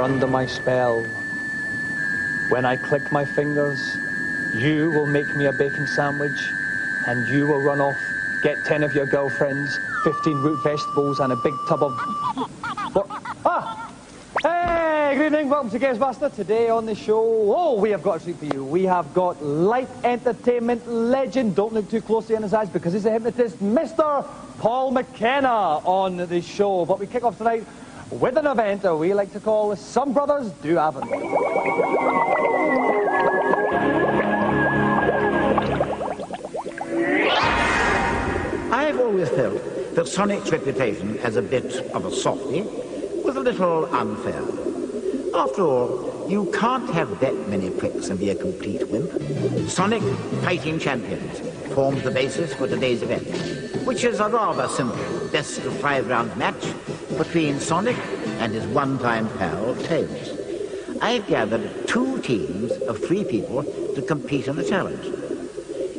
under my spell. When I click my fingers, you will make me a bacon sandwich, and you will run off, get 10 of your girlfriends, 15 root vegetables, and a big tub of... What? Ah! Hey, good evening, welcome to GamesMaster. Today on the show, we have got a treat for you. We have got light entertainment legend, don't look too closely in his eyes because he's a hypnotist, Mr. Paul McKenna on the show. But we kick off tonight with an event that we like to call Some Brothers Do Haven't. I've always felt that Sonic's reputation as a bit of a softie was a little unfair. After all, you can't have that many pricks and be a complete wimp. Sonic Fighting Champions forms the basis for today's event, which is a rather simple best-of-5 round match between Sonic and his one-time pal, Tails. I've gathered 2 teams of 3 people to compete in the challenge.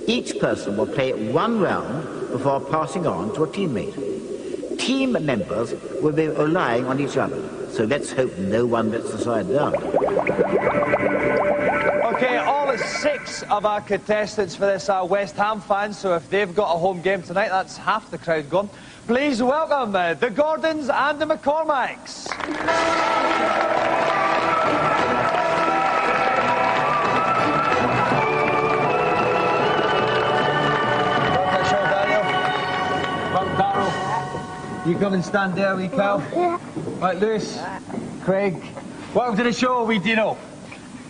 Each person will play 1 round before passing on to a teammate. Team members will be relying on each other, so let's hope no one lets the side down. Okay, all 6 of our contestants for this are West Ham fans, so if they've got a home game tonight, that's half the crowd gone. Please welcome the Gordons and the McCormacks. You come and stand there, wee pal. Yeah. Right, Lewis, Craig, welcome to the show, wee Dino.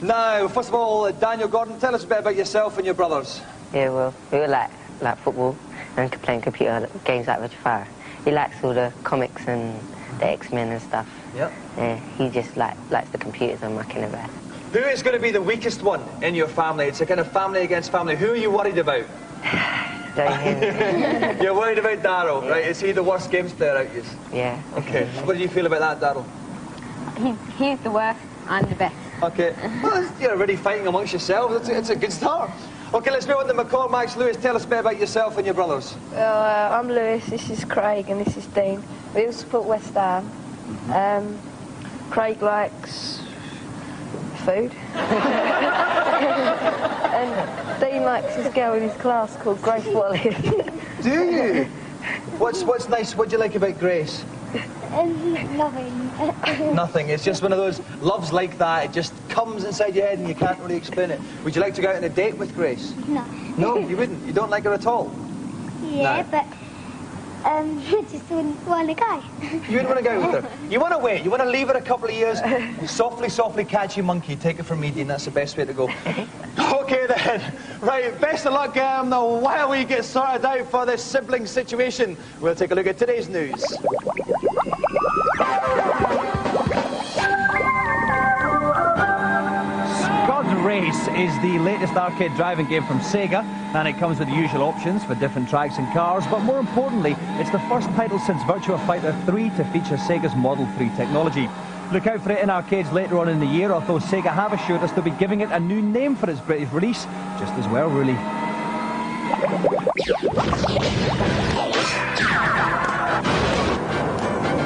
Now, first of all, Daniel Gordon, tell us a bit about yourself and your brothers. Yeah, well, we were like football and playing computer games like Richard Fire. He likes all the comics and the X-Men and stuff. Yep. Yeah, he just likes the computers and mucking about. Who is going to be the weakest one in your family? It's a kind of family against family. Who are you worried about? You're worried about Darryl, yeah. Right? Is he the worst games player out of you? Yeah. Okay. What do you feel about that, Darryl? He's the worst, I'm the best. Okay. Well, you're already fighting amongst yourselves. It's a good start. Okay, let's move on to McCormacks. Lewis, tell us a bit about yourself and your brothers. Well, I'm Lewis, this is Craig, and this is Dean. We all support West Ham. Craig likes food. And Dean likes his girl in his class called Grace Wallace. Do you? What's nice? What do you like about Grace? Nothing. Nothing. It's just one of those loves like that. It just comes inside your head and you can't really explain it. Would you like to go out on a date with Grace? No. No, you wouldn't. You don't like her at all? Yeah, No. but just wouldn't want to go. You wouldn't want to go with her. You want to wait. You want to leave her a couple of years. Softly, softly catch your monkey. Take it from me, Dean. That's the best way to go. Okay, then. Right, best of luck while we get sorted out for this sibling situation. We'll take a look at today's news. Race is the latest arcade driving game from Sega, and it comes with the usual options for different tracks and cars, but more importantly, it's the first title since Virtua Fighter 3 to feature Sega's Model 3 technology. Look out for it in arcades later on in the year, although Sega have assured us they'll be giving it a new name for its British release, just as well, really.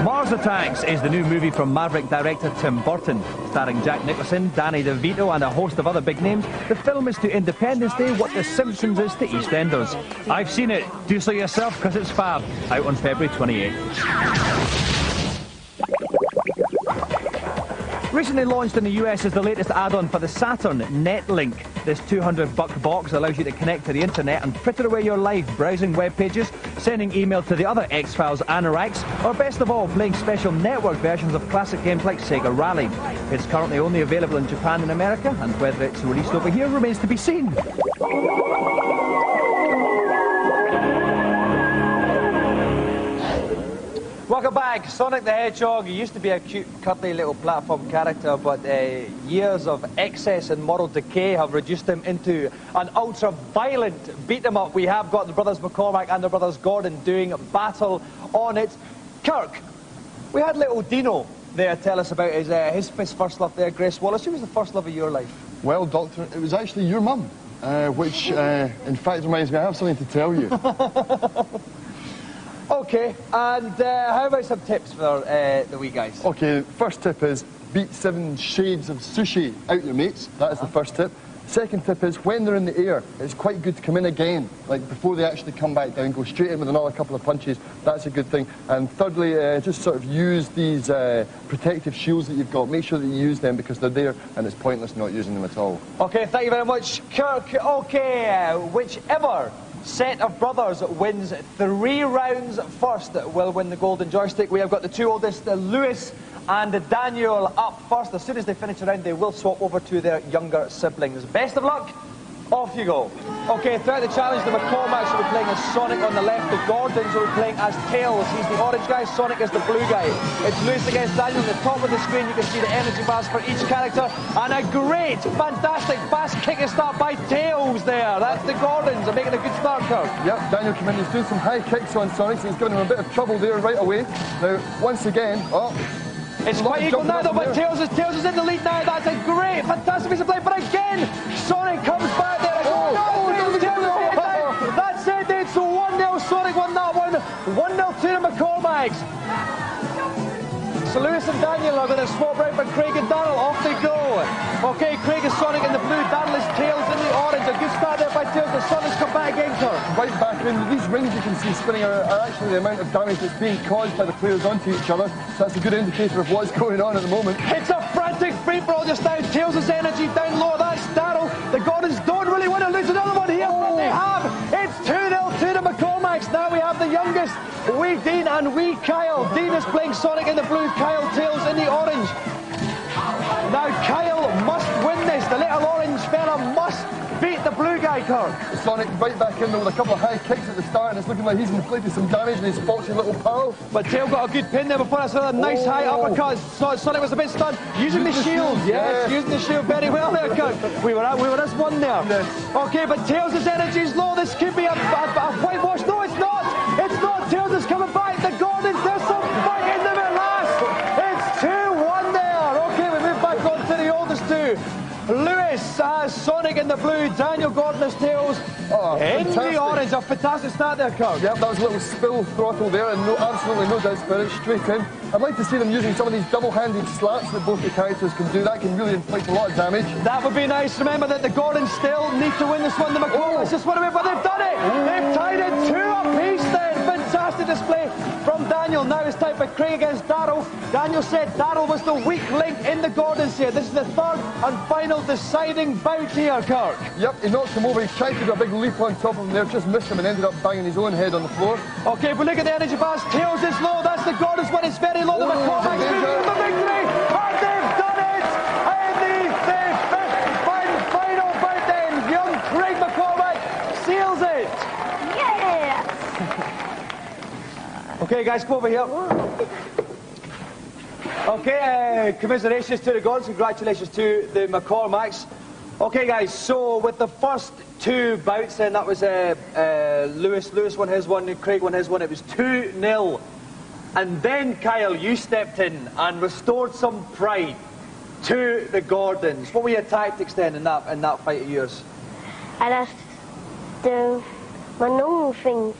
Mars Attacks is the new movie from Maverick director Tim Burton. Starring Jack Nicholson, Danny DeVito and a host of other big names, the film is to Independence Day what The Simpsons is to EastEnders. I've seen it. Do so yourself because it's fab. Out on February 28th. Recently launched in the US is the latest add-on for the Saturn, NetLink. This $200 box allows you to connect to the internet and fritter away your life browsing web pages, sending email to the other X-Files anoraks, or best of all, playing special network versions of classic games like Sega Rally. It's currently only available in Japan and America, and whether it's released over here remains to be seen. Welcome back. Sonic the Hedgehog used to be a cute, cuddly little platform character, but years of excess and moral decay have reduced him into an ultra-violent beat-em-up. We have got the brothers McCormack and the brothers Gordon doing battle on it. Kirk, we had little Dino there tell us about his first love there, Grace Wallace. Who was the first love of your life? Well, Doctor, it was actually your mum, which in fact reminds me I have something to tell you. Okay, and how about some tips for the wee guys? Okay, first tip is beat 7 shades of sushi out your mates. That is the first tip. Second tip is when they're in the air, it's quite good to come in again, like before they actually come back down, go straight in with another couple of punches. That's a good thing. And thirdly, just sort of use these protective shields that you've got. Make sure that you use them because they're there and it's pointless not using them at all. Okay, thank you very much, Kirk. Okay, whichever set of brothers wins 3 rounds first will win the golden joystick. We have got the 2 oldest, Lewis and Daniel, up first. As soon as they finish the round, they will swap over to their younger siblings. Best of luck. Off you go. Okay, throughout the challenge, the McCormacks will be playing as Sonic on the left. The Gordons will be playing as Tails. He's the orange guy, Sonic is the blue guy. It's Lewis against Daniel. At the top of the screen, you can see the energy bars for each character. And a great, fantastic, fast kicking start by Tails there. That's the Gordons. They're making a good start, Kirk. Yep, Daniel came in, he's doing some high kicks on Sonic, so he's giving him a bit of trouble there right away. Now, once again, it's quite equal now though, but Tails is in the lead now. That's a great, fantastic piece of play. But again, Sonic comes back there. That's it. It's 1-0. Sonic won that one. 1-0 to the McCormacks. So Lewis and Daniel are going to swap right for Craig and Darrell. Off they go. Okay, Craig is Sonic in the blue. Darrell is Tails in the orange. A good start there by Tails. The Sonic's come back again, Kirk. Right back in. These rings you can see spinning are actually the amount of damage that's being caused by the players onto each other. So that's a good indicator of what's going on at the moment. It's a frantic free-for-all just now. Tails' energy down low. That's Darrell. The Gordons don't really want to lose another one here, but they have. It's 2-0 to the McCormacks. Now we have the youngest, wee Dean and wee Kyle. Dean is playing Sonic in the blue, Kyle Tails in the orange. Now Kyle must win this. The little orange fella must beat the blue guy, Kirk. Sonic right back in there with a couple of high kicks at the start, and it's looking like he's inflicted some damage in his foxy little pal. But Tail got a good pin there before us. A nice high uppercut. So Sonic was a bit stunned. Using the shield. Yes, using the shield very well there, Kirk. We were as one there. Yes. Okay, but Tails' energy is low. This could be a whitewash. No, it's not. It's not. Tails is coming back. The Gordons, there's some fight in them at last. It's 2-1 there. Okay, we move back on to the oldest two. Lewis as Sonic in the blue, Daniel Gordon as Tails in the orange. A fantastic start there, Kirk. Yep, that was a little spill throttle there, and absolutely no doubt spirit straight in. I'd like to see them using some of these double-handed slaps that both the characters can do. That can really inflict a lot of damage. That would be nice. Remember that the Gordons still need to win this one. The McCormacks just won away, but they've done it. They've tied it 2 apiece then. Fantastic display from Daniel. Now it's time for Craig against Darrell. Daniel said Darrell was the weak link in the Gordons here. This is the third and final deciding bout here, Kirk. Yep, he knocked him over. He tried to do a big leap on top of him there, just missed him and ended up banging his own head on the floor. Okay, but look at the energy bars. Tails is low. That's the Gordons one. It's very low. The McCormacks beat the victory. And they've done it. And the fifth and final bout then. Young Craig McCormack seals it. Yeah. Okay, guys, come over here. Okay, commiserations to the Gordons. Congratulations to the McCormacks. Okay, guys, so with the first 2 bouts, then that was Lewis won his one, Craig won his one. It was 2-0. And then, Kyle, you stepped in and restored some pride to the Gordons. What were your tactics then in that fight of yours? I just do my normal thing.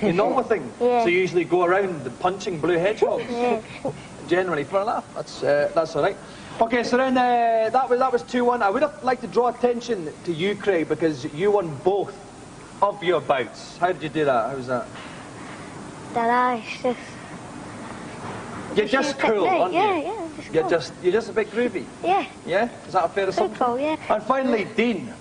Your normal thing? Yeah. So you usually go around punching blue hedgehogs? Yeah. Generally, for a laugh. That's all right. Okay, so then that was 2-1. I would have liked to draw attention to you, Craig, because you won both of your bouts. How did you do that? How was that? It's just... You're just cool, aren't you? Yeah, just cool. You're just a bit groovy. Yeah. Yeah? Is that a fair assumption? Cool, yeah. And finally, Dean.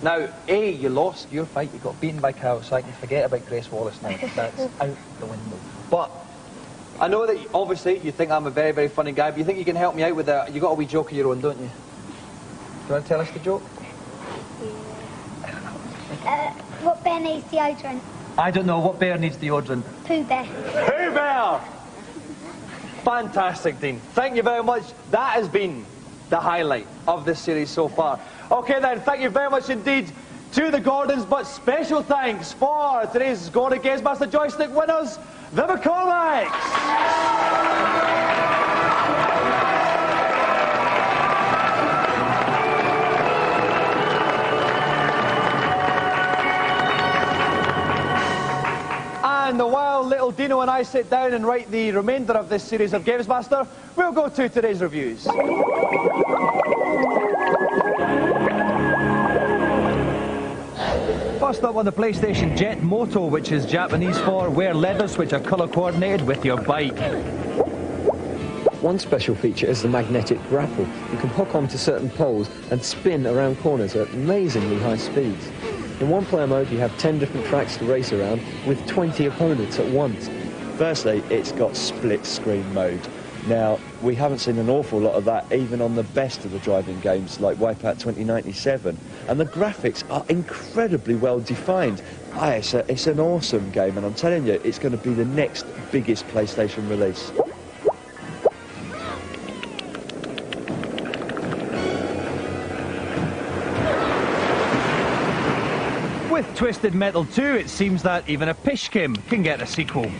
Now, you lost your fight. You got beaten by Kyle, so I can forget about Grace Wallace now. That's out the window. But I know that obviously you think I'm a very, very funny guy, but you think you can help me out with that. You got a wee joke of your own, don't you? Do you want to tell us the joke? Yeah. What bear needs deodorant? I don't know. What bear needs deodorant? Pooh Bear. Pooh Bear! Fantastic, Dean. Thank you very much. That has been the highlight of this series so far. Okay then, thank you very much indeed to the Gordons, but special thanks for today's Gordon GamesMaster joystick winners, the McCormacks! And while little Dino and I sit down and write the remainder of this series of GamesMaster, we'll go to today's reviews. First up on the PlayStation Jet Moto, which is Japanese for wear leathers which are colour coordinated with your bike. One special feature is the magnetic grapple. You can hook onto certain poles and spin around corners at amazingly high speeds. In one-player mode, you have 10 different tracks to race around with 20 opponents at once. Firstly, it's got split-screen mode. Now, we haven't seen an awful lot of that even on the best of the driving games like Wipeout 2097. And the graphics are incredibly well defined. It's an awesome game, and I'm telling you, it's going to be the next biggest PlayStation release. With Twisted Metal 2, it seems that even a Pishkim can get a sequel.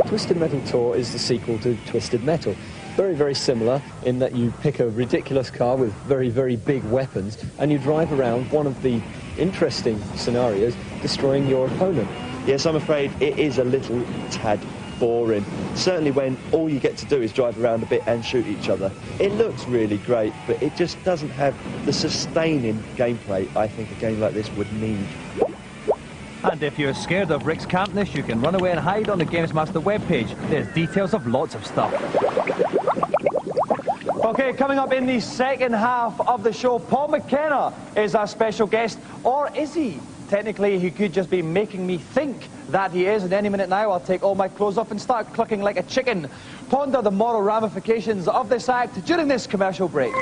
Twisted Metal Tour is the sequel to Twisted Metal. Very, very similar in that you pick a ridiculous car with very, very big weapons and you drive around one of the interesting scenarios, destroying your opponent. Yes, I'm afraid it is a little tad boring. Certainly when all you get to do is drive around a bit and shoot each other. It looks really great, but it just doesn't have the sustaining gameplay I think a game like this would need. And if you're scared of Rick's campness, you can run away and hide on the GamesMaster webpage. There's details of lots of stuff. Okay, coming up in the second half of the show, Paul McKenna is our special guest, or is he? Technically, he could just be making me think that he is, and any minute now I'll take all my clothes off and start clucking like a chicken. Ponder the moral ramifications of this act during this commercial break.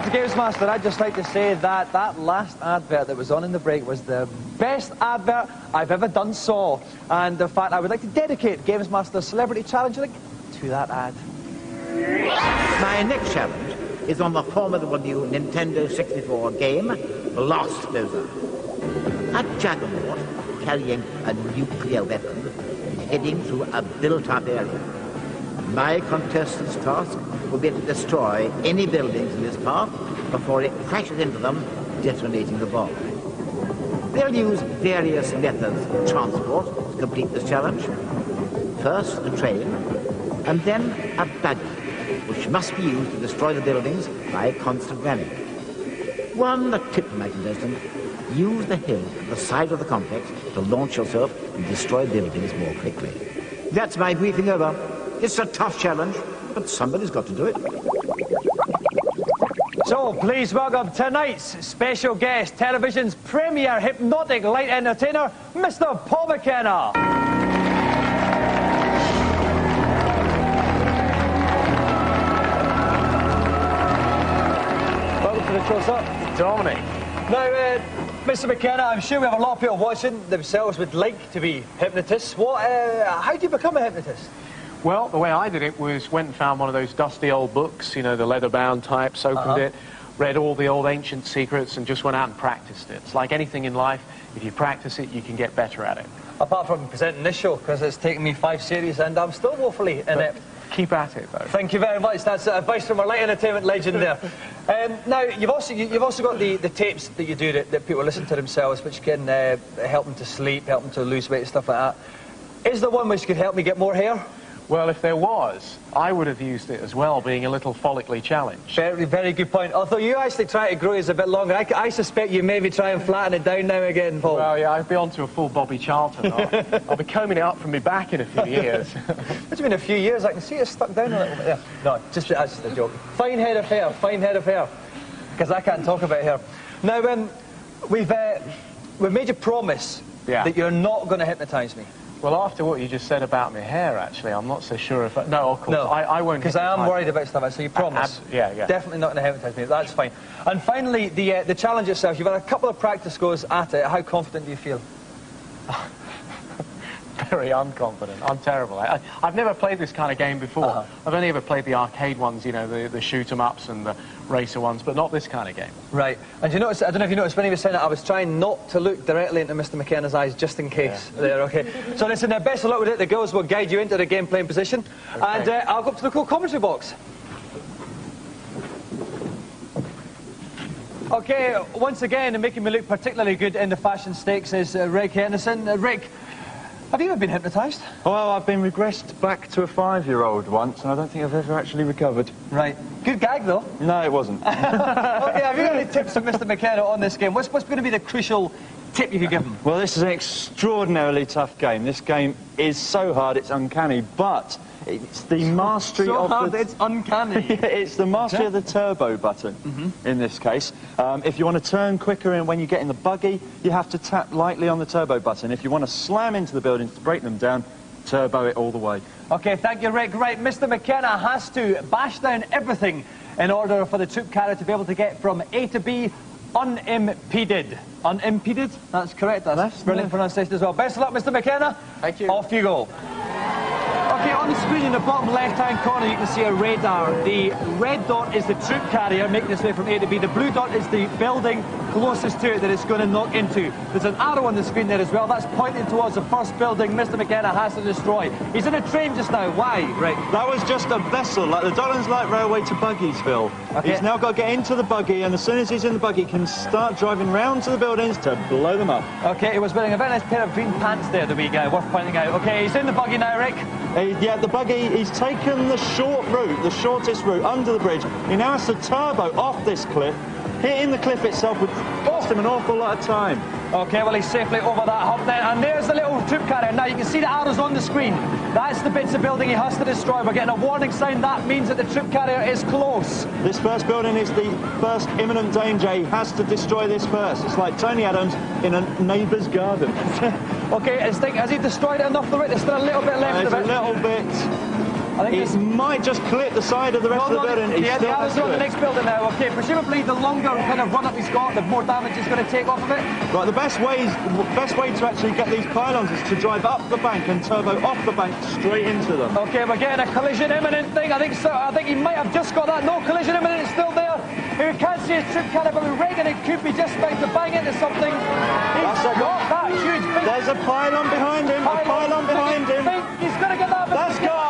GamesMaster, I'd just like to say that that last advert that was on in the break was the best advert I've ever done saw. And in fact, I would like to dedicate GamesMaster Celebrity Challenge to that ad. My next challenge is on the formidable new Nintendo 64 game, Lost Closer. A juggernaut carrying a nuclear weapon heading through a built-up area. My contestant's task will be to destroy any buildings in this path before it crashes into them, detonating the bomb. They'll use various methods of transport to complete this challenge. First, a train, and then a buggy, which must be used to destroy the buildings by constant running. One tip for my contestant: use the hill at the side of the complex to launch yourself and destroy buildings more quickly. That's my briefing over. It's a tough challenge, but somebody's got to do it. So, please welcome tonight's special guest, television's premier hypnotic light entertainer, Mr. Paul McKenna. Welcome to the close-up, Dominic. Now, Mr. McKenna, I'm sure we have a lot of people watching themselves would like to be hypnotists. How do you become a hypnotist? Well, the way I did it was went and found one of those dusty old books, you know, the leather-bound types, opened it, read all the old ancient secrets, and just went out and practiced it. It's like anything in life, if you practice it, you can get better at it. Apart from presenting this show, because it's taken me 5 series and I'm still woefully inept. Keep at it, though. Thank you very much. That's advice from our light entertainment legend there. Now, you've also got the tapes that you do that people listen to themselves, which can help them to sleep, help them to lose weight and stuff like that. Is there one which could help me get more hair? Well, if there was, I would have used it as well, being a little follically challenged. Very, very good point. Although you actually try to grow yours a bit longer, I suspect you maybe try and flatten it down now again, Paul. Well, yeah, I'd be on to a full Bobby Charlton. I'll be combing it up from my back in a few years. What do you mean a few years? I can see it stuck down a little bit there. No, that's just a joke. Fine head of hair, fine head of hair. Because I can't talk about hair. Now, we've made you promise that you're not going to hypnotise me. Well, after what you just said about my hair, actually, I'm not so sure if... No, of course, no, I won't... Because I am worried about stuff, so you promise. Yeah. Definitely not going to hypnotise me, that's fine. And finally, the challenge itself, you've had a couple of practice goes at it. How confident do you feel? very unconfident. I'm terrible. I've never played this kind of game before. I've only ever played the arcade ones, you know, the shoot-'em-ups and the racer ones, but not this kind of game. Right. And you notice, I don't know if you noticed when he was saying it, I was trying not to look directly into Mr. McKenna's eyes just in case. Yeah. There, okay. So listen, best of luck with it. The girls will guide you into the game playing position. Okay. And I'll go up to the cool commentary box. Okay, once again, making me look particularly good in the fashion stakes is Rick Henderson. Rick, have you ever been hypnotised? Well, I've been regressed back to a 5-year-old once, and I don't think I've ever actually recovered. Right. Good gag, though. No, it wasn't. Okay, have you got any tips from Mr. McKenna on this game? What's going to be the crucial tip you could give him? Well, this is an extraordinarily tough game. This game is so hard, it's uncanny, but it's the mastery so of hard, the... it's uncanny. It's the mastery of the turbo button, in this case. If you want to turn quicker and when you get in the buggy, you have to tap lightly on the turbo button. If you want to slam into the buildings to break them down, turbo it all the way. Okay, thank you, Rick. Right, Mr. McKenna has to bash down everything in order for the troop carrier to be able to get from A to B unimpeded. Unimpeded? That's correct. That's brilliant pronunciation as well. Best of luck, Mr. McKenna. Thank you. Off you go. Okay, on the screen in the bottom left-hand corner, you can see a radar. The red dot is the troop carrier making its way from A to B. The blue dot is the building closest to it that it's going to knock into. There's an arrow on the screen there as well. That's pointing towards the first building Mr. McKenna has to destroy. He's in a train just now. Why, Rick? That was just a vessel, like the Dollars Light Railway to Buggiesville. Okay. He's now got to get into the buggy, and as soon as he's in the buggy, he can start driving round to the buildings to blow them up. Okay, he was wearing a very nice pair of green pants there, the wee guy, worth pointing out. Okay, he's in the buggy now, Rick. Yeah, the buggy, he's taken the short route, the shortest route under the bridge. He now has to turbo off this cliff. Hitting the cliff itself would cost him an awful lot of time. Okay, well, he's safely over that hump then. And there's the little troop carrier. Now, you can see the arrows on the screen. That's the bits of building he has to destroy. We're getting a warning sign. That means that the troop carrier is close. This first building is the first imminent danger. He has to destroy this first. It's like Tony Adams in a neighbour's garden. Okay, has he destroyed it enough, Rick? There's still a little bit left of it. There's a little bit. I think it might just clip the side of the rest of the building. Yeah, the arrows on the next building now. Okay, presumably the longer kind of run up he's got, the more damage he's going to take off of it. Right, the best way to actually get these pylons is to drive up the bank and turbo off the bank straight into them. Okay, we're getting a collision imminent thing. I think so. I think he might have just got that. No, collision imminent is still there. We can't see his troop carrier, but we're reckon it could be just about to bang into something. He's got that huge big... There's a pylon behind him. A pylon behind him. He's going to get that. That's gone.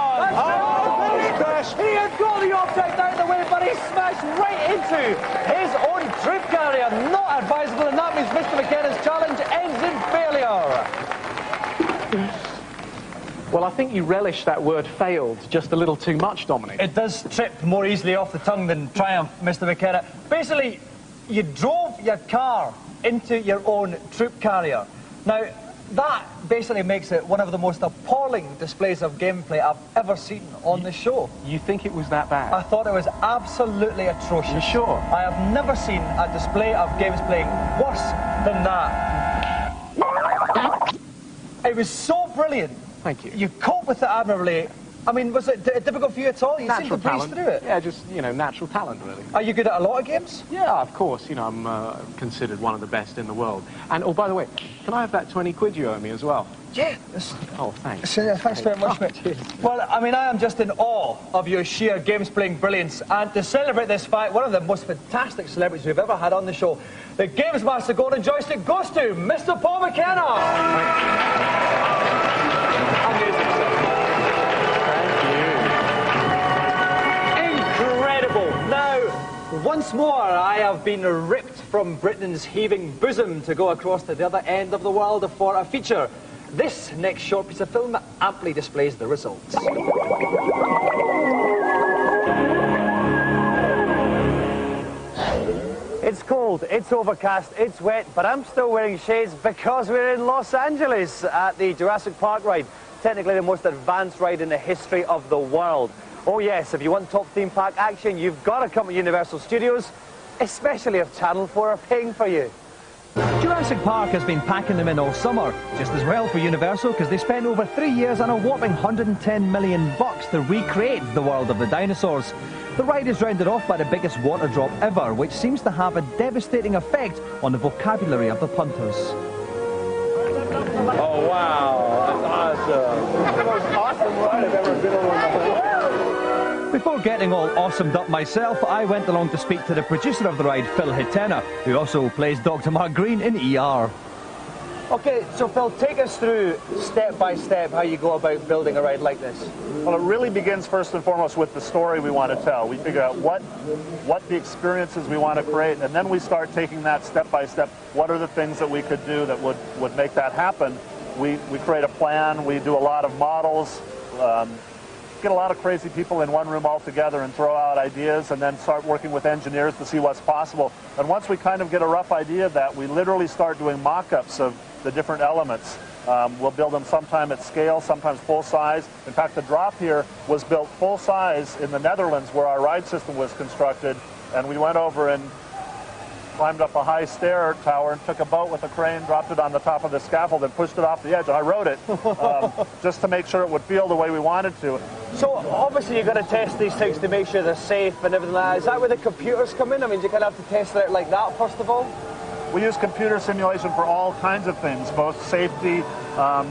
He had got the object out of the way, but he smashed right into his own troop carrier. Not advisable, and that means Mr. McKenna's challenge ends in failure. Well, I think you relish that word failed just a little too much, Dominic. It does trip more easily off the tongue than triumph, Mr. McKenna. Basically, you drove your car into your own troop carrier. Now, that basically makes it one of the most appalling displays of gameplay I've ever seen on the show. You think it was that bad? I thought it was absolutely atrocious. You sure? I have never seen a display of games playing worse than that. It was so brilliant. Thank you. You coped with it admirably. I mean, was it difficult for you at all? You seemed to breeze through it. Yeah, just, you know, natural talent, really. Are you good at a lot of games? Yeah, of course. You know, I'm considered one of the best in the world. And, oh, by the way, can I have that 20 quid you owe me as well? Yeah. Oh, thanks. Thanks very much, mate. Well, I mean, I am just in awe of your sheer games-playing brilliance. And to celebrate this fact, one of the most fantastic celebrities we've ever had on the show, the GamesMaster Golden Joystick goes to Mr. Paul McKenna. Once more, I have been ripped from Britain's heaving bosom to go across to the other end of the world for a feature. This next short piece of film amply displays the results. It's cold, it's overcast, it's wet, but I'm still wearing shades because we're in Los Angeles at the Jurassic Park ride, technically the most advanced ride in the history of the world. Oh yes, if you want top theme park action, you've got to come to Universal Studios, especially if Channel 4 are paying for you. Jurassic Park has been packing them in all summer, just as well for Universal because they spent over 3 years and a whopping $110 million to recreate the world of the dinosaurs. The ride is rounded off by the biggest water drop ever, which seems to have a devastating effect on the vocabulary of the punters. Oh wow, the most awesome ride I've ever been on in my life. Before getting all awesomed up myself, I went along to speak to the producer of the ride, Phil McKenna, who also plays Dr. Mark Green in ER. Okay, so Phil, take us through step by step how you go about building a ride like this. Well, it really begins first and foremost with the story we want to tell. We figure out what the experiences we want to create, and then we start taking that step by step. What are the things that we could do that would make that happen? We create a plan, we do a lot of models, get a lot of crazy people in one room all together and throw out ideas, and then start working with engineers to see what's possible. And once we kind of get a rough idea of that, we literally start doing mock-ups of the different elements. We'll build them sometime at scale, sometimes full size. In fact, the drop here was built full size in the Netherlands where our ride system was constructed, and we went over and climbed up a high stair tower and took a boat with a crane, dropped it on the top of the scaffold and pushed it off the edge. And I rode it just to make sure it would feel the way we wanted to. So obviously you've got to test these things to make sure they're safe and everything like that. Is that where the computers come in? I mean, you kind of have to test it out like that first of all? We use computer simulation for all kinds of things, both safety,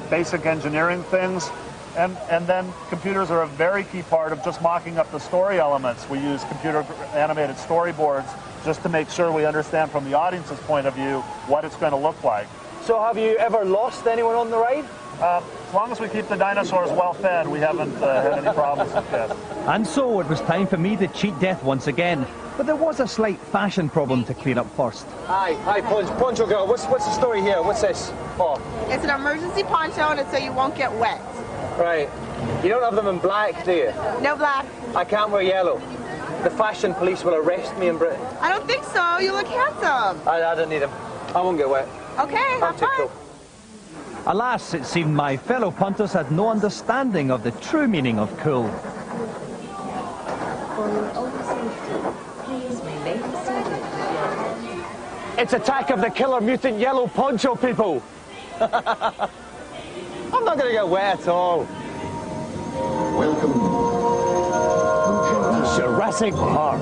basic engineering things, and then computers are a very key part of just mocking up the story elements. We use computer animated storyboards just to make sure we understand from the audience's point of view what it's going to look like. So have you ever lost anyone on the ride? As long as we keep the dinosaurs well fed, we haven't had any problems with that. And so it was time for me to cheat death once again. But there was a slight fashion problem to clear up first. Hi, Poncho Girl. What's the story here? What's this? Oh. It's an emergency poncho, and it's so you won't get wet. Right. You don't have them in black, do you? No black. I can't wear yellow. The fashion police will arrest me in Britain. I don't think so. You look handsome. I don't need them. I won't get wet. Okay, have fun. Cool. Alas, it seemed my fellow punters had no understanding of the true meaning of cool. It's Attack of the Killer Mutant Yellow Poncho, people. I'm not going to get wet at all. Welcome to Jurassic Park.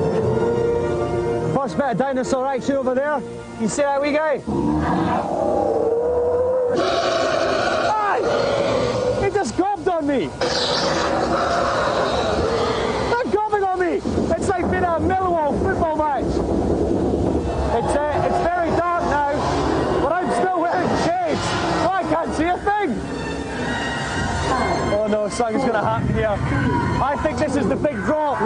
First bit of dinosaur action over there. You see that wee guy? Aye! He just gobbed on me. Not gobbing on me. It's like being at a Millwall football match. It's very dark now, but I'm still wearing shades. Oh, I can't see a thing. Oh no, something's going to happen here. I think this is the big drop.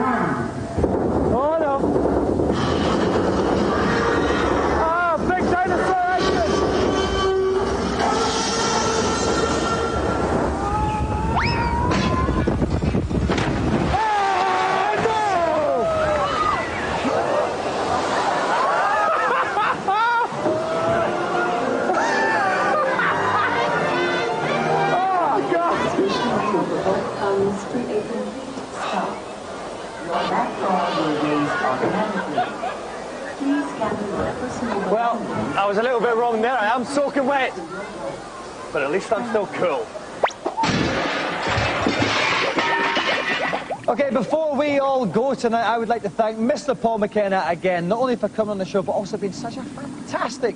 Oh no. Ah, big dinosaur action. Well, I was a little bit wrong there. I am soaking wet, but at least I'm still cool. Okay, before we all go tonight, I would like to thank Mr. Paul McKenna again, not only for coming on the show, but also being such a fantastic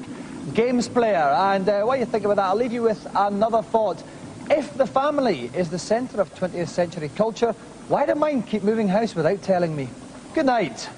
games player. And what you think about that, I'll leave you with another thought. If the family is the centre of 20th century culture, why do mine keep moving house without telling me? Good night.